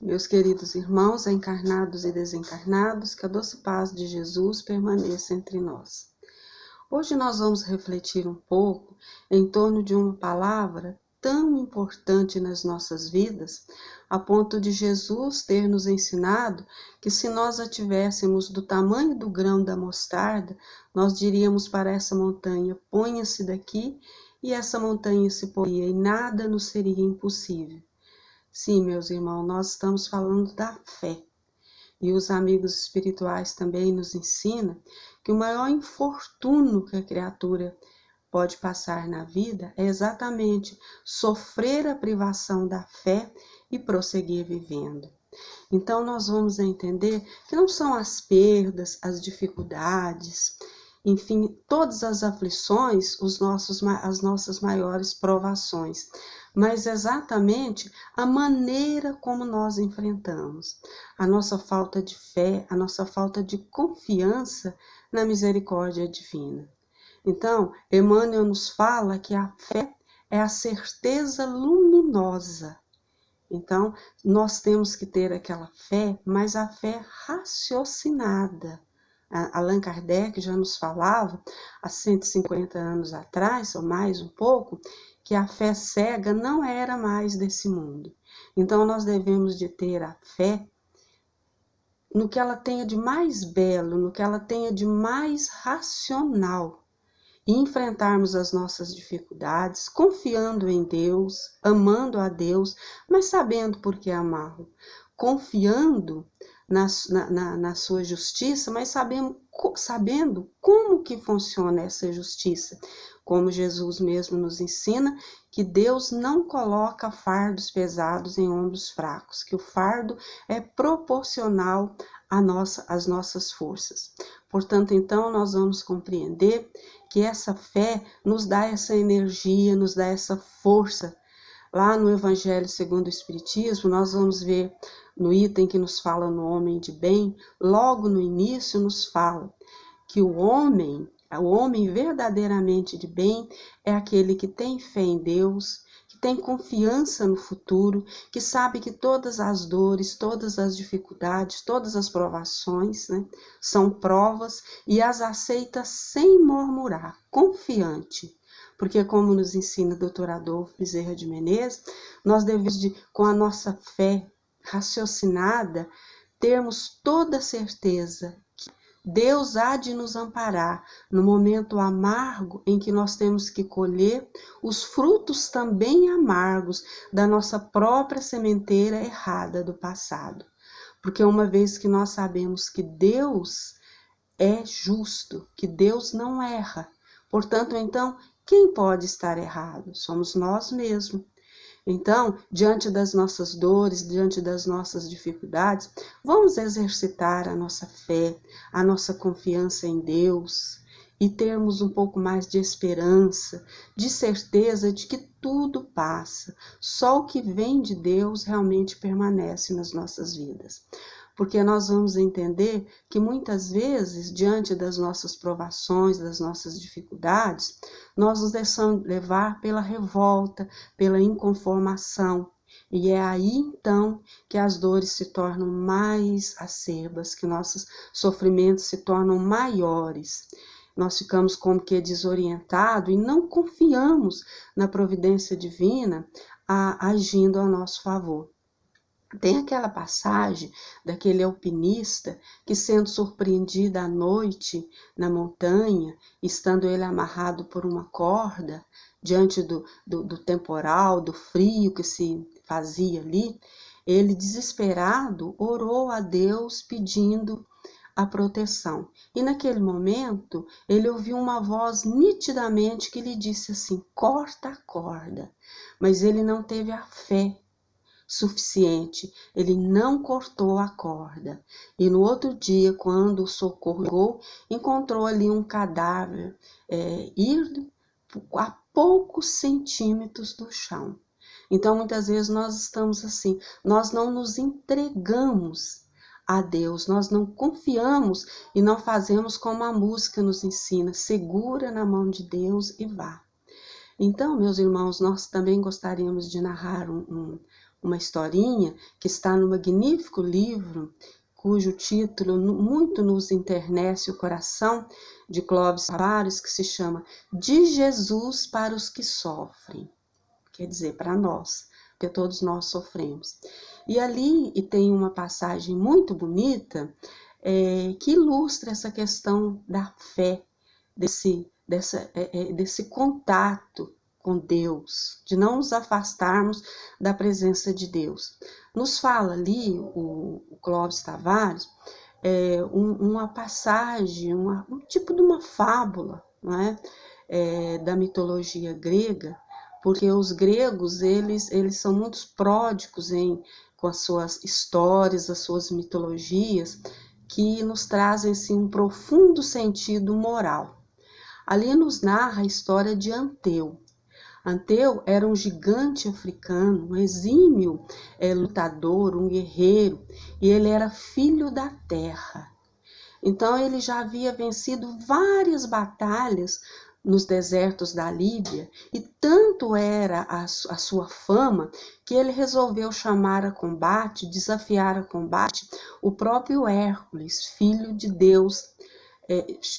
Meus queridos irmãos, encarnados e desencarnados, que a doce paz de Jesus permaneça entre nós. Hoje nós vamos refletir um pouco em torno de uma palavra tão importante nas nossas vidas, a ponto de Jesus ter nos ensinado que se nós a tivéssemos do tamanho do grão da mostarda, nós diríamos para essa montanha, ponha-se daqui, e essa montanha se poria, e nada nos seria impossível. Sim, meus irmãos, nós estamos falando da fé. E os amigos espirituais também nos ensinam que o maior infortúnio que a criatura pode passar na vida é exatamente sofrer a privação da fé e prosseguir vivendo. Então nós vamos entender que não são as perdas, as dificuldades, enfim, todas as aflições, as nossas maiores provações, mas exatamente a maneira como nós enfrentamos, a nossa falta de fé, a nossa falta de confiança na misericórdia divina. Então, Emmanuel nos fala que a fé é a certeza luminosa. Então, nós temos que ter aquela fé, mas a fé raciocinada. Allan Kardec já nos falava, há 150 anos atrás, ou mais um pouco, que a fé cega não era mais desse mundo. Então, nós devemos de ter a fé no que ela tenha de mais belo, no que ela tenha de mais racional, e enfrentarmos as nossas dificuldades, confiando em Deus, amando a Deus, mas sabendo por que amá-lo, confiando na sua justiça, mas sabendo como que funciona essa justiça, como Jesus mesmo nos ensina, que Deus não coloca fardos pesados em ombros fracos, que o fardo é proporcional às nossas forças. Portanto, então, nós vamos compreender que essa fé nos dá essa energia, nos dá essa força. Lá no Evangelho segundo o Espiritismo, nós vamos ver no item que nos fala no homem de bem, logo no início nos fala que o homem verdadeiramente de bem é aquele que tem fé em Deus, que tem confiança no futuro, que sabe que todas as dores, todas as dificuldades, todas as provações, são provas e as aceita sem murmurar, confiante. Porque, como nos ensina o Dr. Adolfo Bezerra de Menezes, nós devemos, com a nossa fé raciocinada, termos toda a certeza que Deus há de nos amparar no momento amargo em que nós temos que colher os frutos também amargos da nossa própria sementeira errada do passado. Porque uma vez que nós sabemos que Deus é justo, que Deus não erra, portanto, então, quem pode estar errado? Somos nós mesmos. Então, diante das nossas dores, diante das nossas dificuldades, vamos exercitar a nossa fé, a nossa confiança em Deus e termos um pouco mais de esperança, de certeza de que tudo passa. Só o que vem de Deus realmente permanece nas nossas vidas. Porque nós vamos entender que muitas vezes, diante das nossas provações, das nossas dificuldades, nós nos deixamos levar pela revolta, pela inconformação. E é aí, então, que as dores se tornam mais acerbas, que nossos sofrimentos se tornam maiores. Nós ficamos como que desorientados e não confiamos na providência divina agindo a nosso favor. Tem aquela passagem daquele alpinista que, sendo surpreendido à noite na montanha, estando ele amarrado por uma corda, diante do temporal, do frio que se fazia ali, ele, desesperado, orou a Deus pedindo a proteção. E naquele momento, ele ouviu uma voz nitidamente que lhe disse assim: corta a corda. Mas ele não teve a fé suficiente, ele não cortou a corda. E no outro dia, quando o socorro chegou, encontrou ali um cadáver ido a poucos centímetros do chão. Então, muitas vezes nós estamos assim, nós não nos entregamos a Deus, nós não confiamos e não fazemos como a música nos ensina, segura na mão de Deus e vá. Então, meus irmãos, nós também gostaríamos de narrar uma historinha que está no magnífico livro, cujo título muito nos enternece o coração, de Clóvis Tavares, que se chama De Jesus para os que sofrem. Quer dizer, para nós, porque todos nós sofremos. E ali tem uma passagem muito bonita que ilustra essa questão da fé, desse contato com Deus, de não nos afastarmos da presença de Deus. Nos fala ali o Clóvis Tavares uma passagem, um tipo de uma fábula, não é? Da mitologia grega, porque os gregos eles são muito pródigos com as suas histórias, as suas mitologias, que nos trazem assim, um profundo sentido moral. Ali nos narra a história de Anteu. Anteu era um gigante africano, um exímio lutador, um guerreiro, e ele era filho da terra. Então ele já havia vencido várias batalhas nos desertos da Líbia, e tanto era a sua fama que ele resolveu chamar a combate, desafiar a combate, o próprio Hércules, filho de Deus,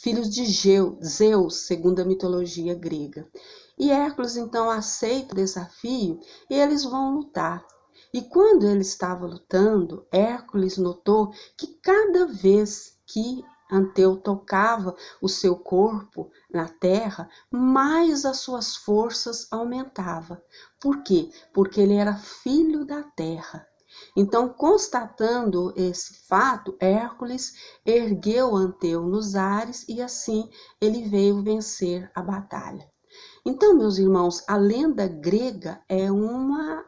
filhos de Zeus, segundo a mitologia grega. E Hércules então aceita o desafio e eles vão lutar. E quando ele estava lutando, Hércules notou que cada vez que Anteu tocava o seu corpo na terra, mais as suas forças aumentavam. Por quê? Porque ele era filho da terra. Então, constatando esse fato, Hércules ergueu Anteu nos ares e assim ele veio vencer a batalha. Então, meus irmãos, a lenda grega é uma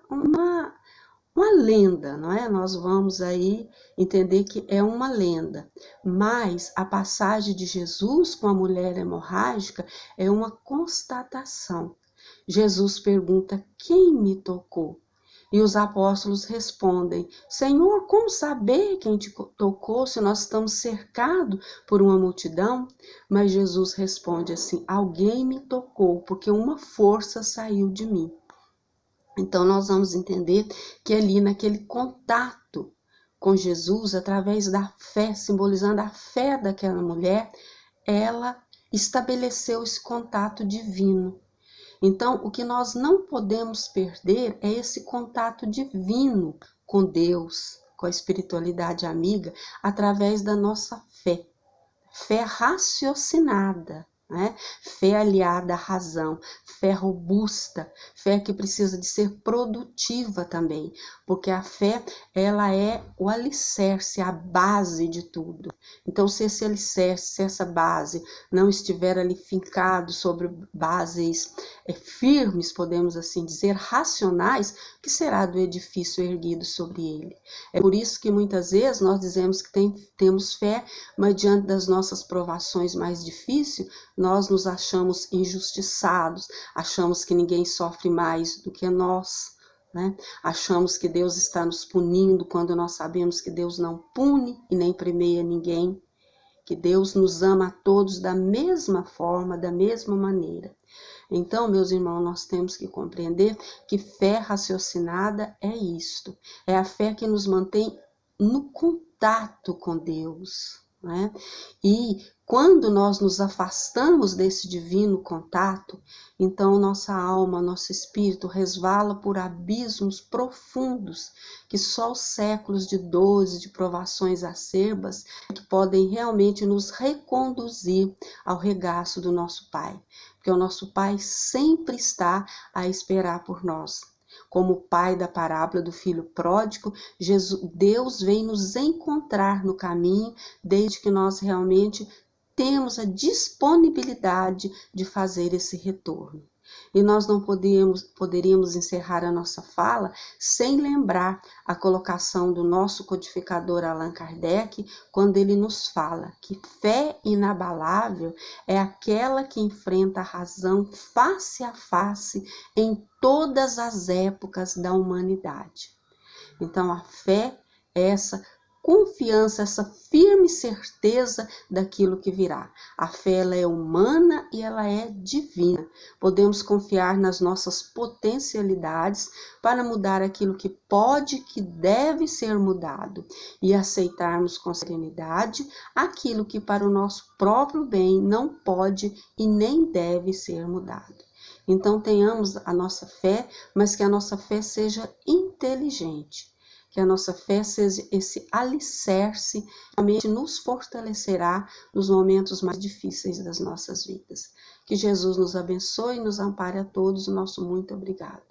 lenda, não é? Nós vamos aí entender que é uma lenda, mas a passagem de Jesus com a mulher hemorrágica é uma constatação. Jesus pergunta: quem me tocou? E os apóstolos respondem: Senhor, como saber quem te tocou se nós estamos cercados por uma multidão? Mas Jesus responde assim: alguém me tocou, porque uma força saiu de mim. Então nós vamos entender que ali naquele contato com Jesus, através da fé, simbolizando a fé daquela mulher, ela estabeleceu esse contato divino. Então, o que nós não podemos perder é esse contato divino com Deus, com a espiritualidade amiga, através da nossa fé. Fé raciocinada, né? Fé aliada à razão, fé robusta, fé que precisa de ser produtiva também, porque a fé, ela é o alicerce, a base de tudo. Então, se esse alicerce, se essa base não estiver ali fincado sobre bases firmes, podemos assim dizer, racionais, o que será do edifício erguido sobre ele? É por isso que muitas vezes nós dizemos que temos fé, mas diante das nossas provações mais difíceis, nós nos achamos injustiçados, achamos que ninguém sofre mais do que nós, né? Achamos que Deus está nos punindo quando nós sabemos que Deus não pune e nem premia ninguém, que Deus nos ama a todos da mesma forma, da mesma maneira. Então, meus irmãos, nós temos que compreender que fé raciocinada é isto, é a fé que nos mantém no contato com Deus, né? E quando nós nos afastamos desse divino contato, então nossa alma, nosso espírito resvala por abismos profundos que só os séculos de dores, de provações acerbas, que podem realmente nos reconduzir ao regaço do nosso Pai. Porque o nosso Pai sempre está a esperar por nós. Como o pai da parábola do filho pródigo, Deus vem nos encontrar no caminho, desde que nós realmente temos a disponibilidade de fazer esse retorno. E nós não poderíamos encerrar a nossa fala sem lembrar a colocação do nosso codificador Allan Kardec, quando ele nos fala que fé inabalável é aquela que enfrenta a razão face a face em todas as épocas da humanidade. Então a fé é essa confiança, essa firme certeza daquilo que virá. A fé, ela é humana e ela é divina. Podemos confiar nas nossas potencialidades para mudar aquilo que pode, que deve ser mudado, e aceitarmos com serenidade aquilo que para o nosso próprio bem não pode e nem deve ser mudado. Então tenhamos a nossa fé, mas que a nossa fé seja inteligente, que a nossa fé seja esse alicerce que realmente nos fortalecerá nos momentos mais difíceis das nossas vidas. Que Jesus nos abençoe e nos ampare a todos. O nosso muito obrigado.